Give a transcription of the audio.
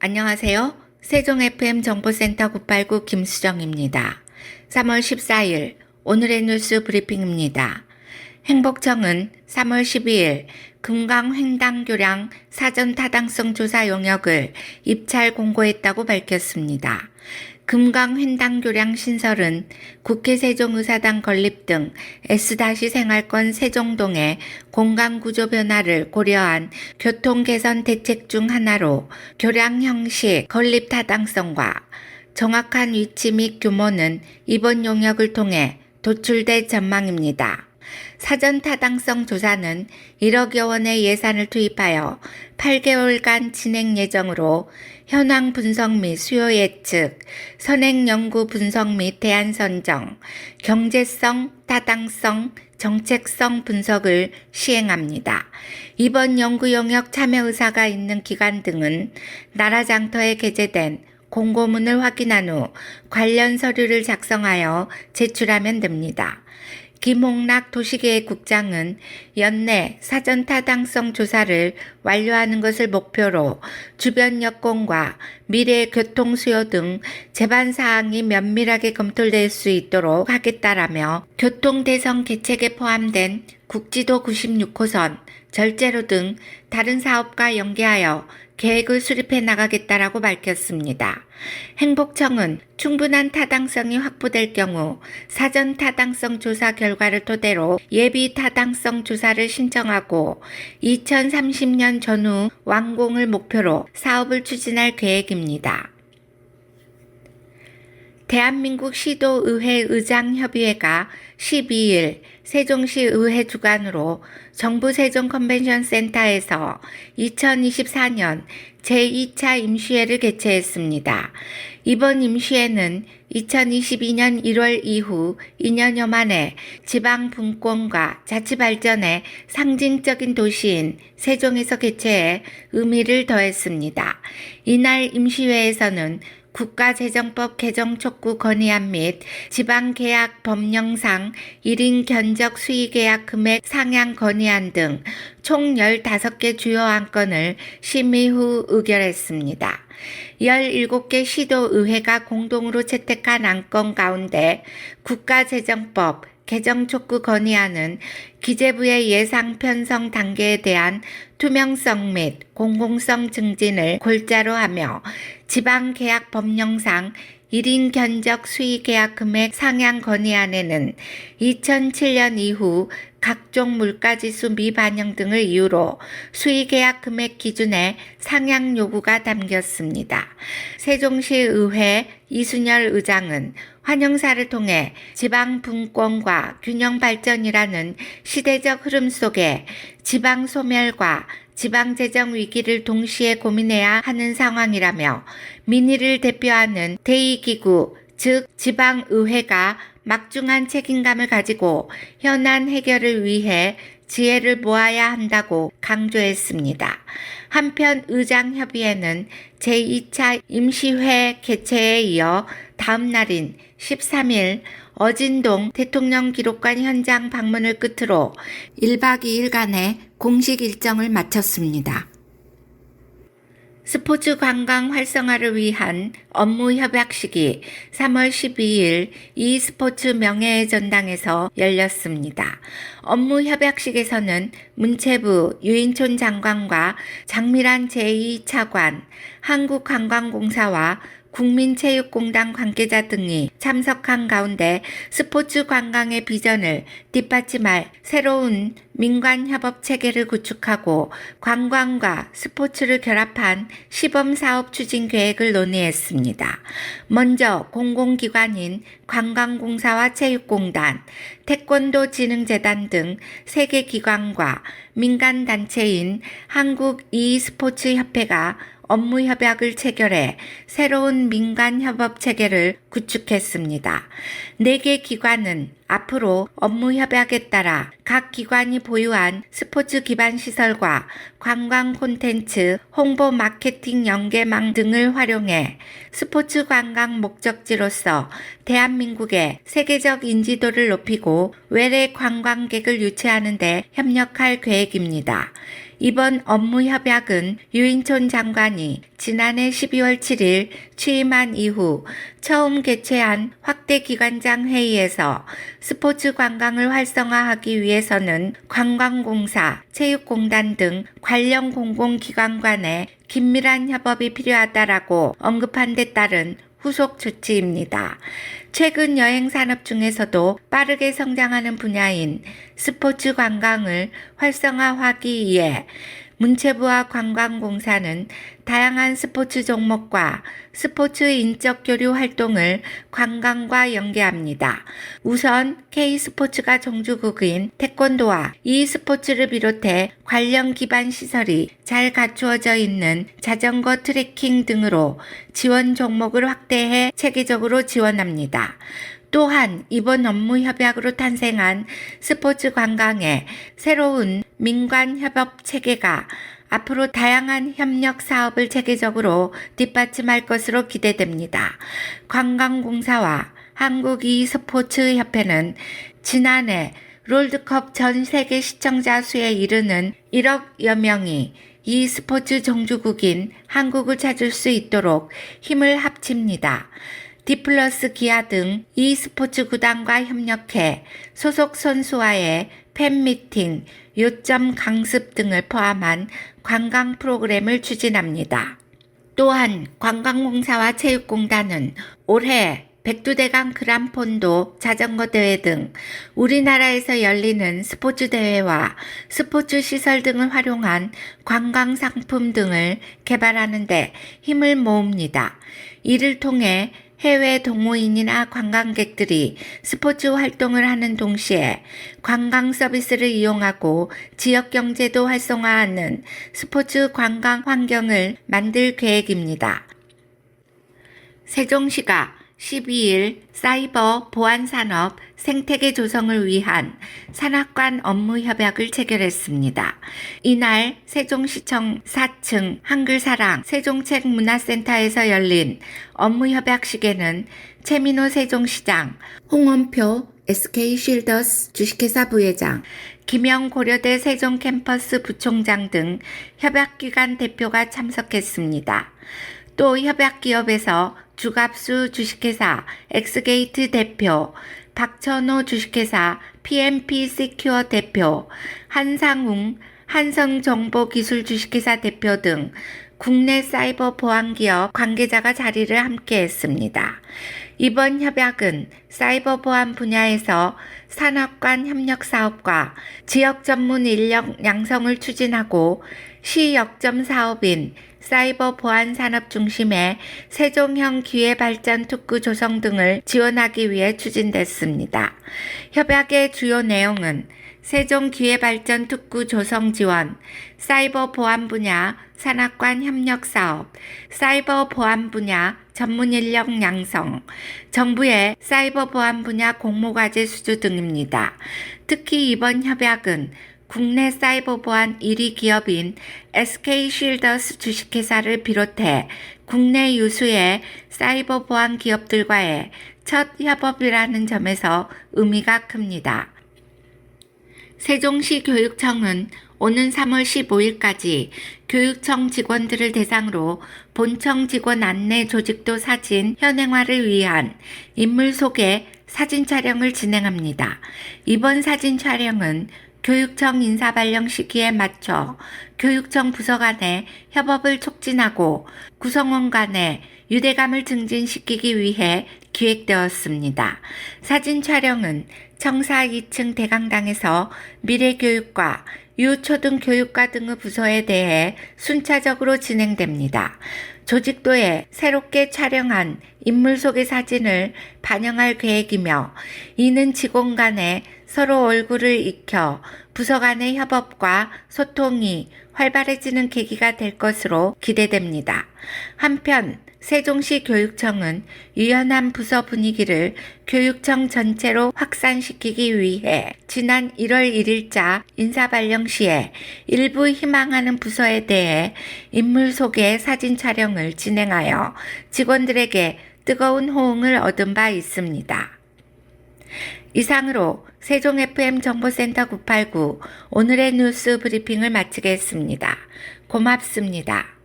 안녕하세요. 세종 FM 정보센터 989 김수정입니다. 3월 14일 오늘의 뉴스 브리핑입니다. 행복청은 3월 12일 금강 횡단교량 사전 타당성 조사 용역을 입찰 공고했다고 밝혔습니다. 금강 횡단교량 신설은 국회 세종의사당 건립 등 S-생활권 세종동의 공간구조 변화를 고려한 교통개선 대책 중 하나로 교량 형식, 건립 타당성과 정확한 위치 및 규모는 이번 용역을 통해 도출될 전망입니다. 사전 타당성 조사는 1억여 원의 예산을 투입하여 8개월간 진행 예정으로 현황 분석 및 수요 예측, 선행 연구 분석 및 대안 선정, 경제성, 타당성, 정책성 분석을 시행합니다. 이번 연구 용역 참여 의사가 있는 기관 등은 나라 장터에 게재된 공고문을 확인한 후 관련 서류를 작성하여 제출하면 됩니다. 김홍락 도시계획국장은 연내 사전 타당성 조사를 완료하는 것을 목표로 주변 여건과 미래 교통 수요 등 제반 사항이 면밀하게 검토될 수 있도록 하겠다라며 교통대선 개책에 포함된 국지도 96호선, 절제로 등 다른 사업과 연계하여 계획을 수립해 나가겠다라고 밝혔습니다. 행복청은 충분한 타당성이 확보될 경우 사전 타당성 조사 결과를 토대로 예비 타당성 조사를 신청하고 2030년 전후 완공을 목표로 사업을 추진할 계획입니다. 대한민국 시도의회 의장협의회가 12일 세종시 의회 주관으로 정부 세종 컨벤션 센터에서 2024년 제2차 임시회를 개최했습니다. 이번 임시회는 2022년 1월 이후 2년여 만에 지방 분권과 자치 발전의 상징적인 도시인 세종에서 개최해 의미를 더했습니다. 이날 임시회에서는 국가재정법 개정 촉구 건의안 및 지방계약 법령상 1인 견적 수의계약 금액 상향 건의안 등 총 15개 주요 안건을 심의 후 의결했습니다. 17개 시도의회가 공동으로 채택한 안건 가운데 국가재정법 개정 촉구 건의안은 기재부의 예상 편성 단계에 대한 투명성 및 공공성 증진을 골자로 하며 지방계약 법령상 1인 견적 수의계약 금액 상향 건의안에는 2007년 이후 각종 물가지수 미반영 등을 이유로 수의계약 금액 기준의 상향 요구가 담겼습니다. 세종시의회 이순열 의장은 환영사를 통해 지방 분권과 균형 발전이라는 시대적 흐름 속에 지방 소멸과 지방재정 위기를 동시에 고민해야 하는 상황이라며 민의를 대표하는 제2기구, 즉 지방의회가 막중한 책임감을 가지고 현안 해결을 위해 지혜를 모아야 한다고 강조했습니다. 한편 의장협의회는 제2차 임시회 개최에 이어 다음 날인 13일 어진동 대통령 기록관 현장 방문을 끝으로 1박 2일간의 공식 일정을 마쳤습니다. 스포츠 관광 활성화를 위한 업무 협약식이 3월 12일 e스포츠 명예의 전당에서 열렸습니다. 업무 협약식에서는 문체부 유인촌 장관과 장미란 제2차관, 한국관광공사와 국민체육공단 관계자 등이 참석한 가운데 스포츠 관광의 비전을 뒷받침할 새로운 민관협업 체계를 구축하고 관광과 스포츠를 결합한 시범사업 추진 계획을 논의했습니다. 먼저 공공기관인 관광공사와 체육공단, 태권도진흥재단 등 3개 기관과 민간단체인 한국 e스포츠협회가 업무 협약을 체결해 새로운 민간 협업 체계를 구축했습니다. 4개 기관은 앞으로 업무 협약에 따라 각 기관이 보유한 스포츠 기반 시설과 관광 콘텐츠, 홍보 마케팅 연계망 등을 활용해 스포츠 관광 목적지로서 대한민국의 세계적 인지도를 높이고 외래 관광객을 유치하는 데 협력할 계획입니다. 이번 업무 협약은 유인촌 장관이 지난해 12월 7일 취임한 이후 처음 개최한 확대 기관장 회의에서 스포츠 관광을 활성화하기 위해서는 관광공사, 체육공단 등 관련 공공기관 간의 긴밀한 협업이 필요하다라고 언급한 데 따른 후속 조치입니다. 최근 여행 산업 중에서도 빠르게 성장하는 분야인 스포츠 관광을 활성화하기 위해 문체부와 관광공사는 다양한 스포츠 종목과 스포츠 인적 교류 활동을 관광과 연계합니다. 우선 K스포츠가 종주국인 태권도와 e스포츠를 비롯해 관련 기반 시설이 잘 갖추어져 있는 자전거 트래킹 등으로 지원 종목을 확대해 체계적으로 지원합니다. 또한 이번 업무 협약으로 탄생한 스포츠 관광의 새로운 민관 협업 체계가 앞으로 다양한 협력 사업을 체계적으로 뒷받침할 것으로 기대됩니다. 관광공사와 한국 e스포츠협회는 지난해 롤드컵 전 세계 시청자 수에 이르는 1억여 명이 e스포츠 종주국인 한국을 찾을 수 있도록 힘을 합칩니다. 디플러스 기아 등 e스포츠 구단과 협력해 소속 선수와의 팬미팅, 요점 강습 등을 포함한 관광 프로그램을 추진합니다. 또한 관광공사와 체육공단은 올해 백두대간 그란폰도 자전거 대회 등 우리나라에서 열리는 스포츠 대회와 스포츠 시설 등을 활용한 관광 상품 등을 개발하는 데 힘을 모읍니다. 이를 통해 해외 동호인이나 관광객들이 스포츠 활동을 하는 동시에 관광 서비스를 이용하고 지역 경제도 활성화하는 스포츠 관광 환경을 만들 계획입니다. 세종시가 12일 사이버 보안산업 생태계 조성을 위한 산학관 업무 협약을 체결했습니다. 이날 세종시청 4층 한글사랑 세종책문화센터에서 열린 업무 협약식에는 최민호 세종시장, 홍원표 SK쉴더스 주식회사 부회장, 김영 고려대 세종캠퍼스 부총장 등 협약기관 대표가 참석했습니다. 또 협약기업에서 주갑수 주식회사 엑스게이트 대표, 박천호 주식회사 PMP 시큐어 대표, 한상웅 한성정보기술 주식회사 대표 등 국내 사이버 보안기업 관계자가 자리를 함께했습니다. 이번 협약은 사이버 보안 분야에서 산업 간 협력 사업과 지역 전문 인력 양성을 추진하고 시 역점 사업인 사이버 보안 산업 중심의 세종형 기회발전 특구 조성 등을 지원하기 위해 추진됐습니다. 협약의 주요 내용은 세종 기회발전 특구 조성 지원, 사이버 보안 분야 산학관 협력 사업, 사이버 보안 분야 전문 인력 양성, 정부의 사이버 보안 분야 공모과제 수주 등입니다. 특히 이번 협약은 국내 사이버 보안 1위 기업인 SK쉴더스 주식회사를 비롯해 국내 유수의 사이버 보안 기업들과의 첫 협업이라는 점에서 의미가 큽니다. 세종시 교육청은 오는 3월 15일까지 교육청 직원들을 대상으로 본청 직원 안내 조직도 사진 현행화를 위한 인물 소개 사진 촬영을 진행합니다. 이번 사진 촬영은 교육청 인사 발령 시기에 맞춰 교육청 부서 간의 협업을 촉진하고 구성원 간의 유대감을 증진시키기 위해 기획되었습니다. 사진 촬영은 청사 2층 대강당에서 미래교육과 유초등교육과 등의 부서에 대해 순차적으로 진행됩니다. 조직도에 새롭게 촬영한 인물 소개 사진을 반영할 계획이며 이는 직원 간에 서로 얼굴을 익혀 부서 간의 협업과 소통이 활발해지는 계기가 될 것으로 기대됩니다. 한편 세종시 교육청은 유연한 부서 분위기를 교육청 전체로 확산시키기 위해 지난 1월 1일자 인사발령 시에 일부 희망하는 부서에 대해 인물 소개 사진 촬영을 진행하여 직원들에게 뜨거운 호응을 얻은 바 있습니다. 이상으로 세종 FM 정보센터 989 오늘의 뉴스 브리핑을 마치겠습니다. 고맙습니다.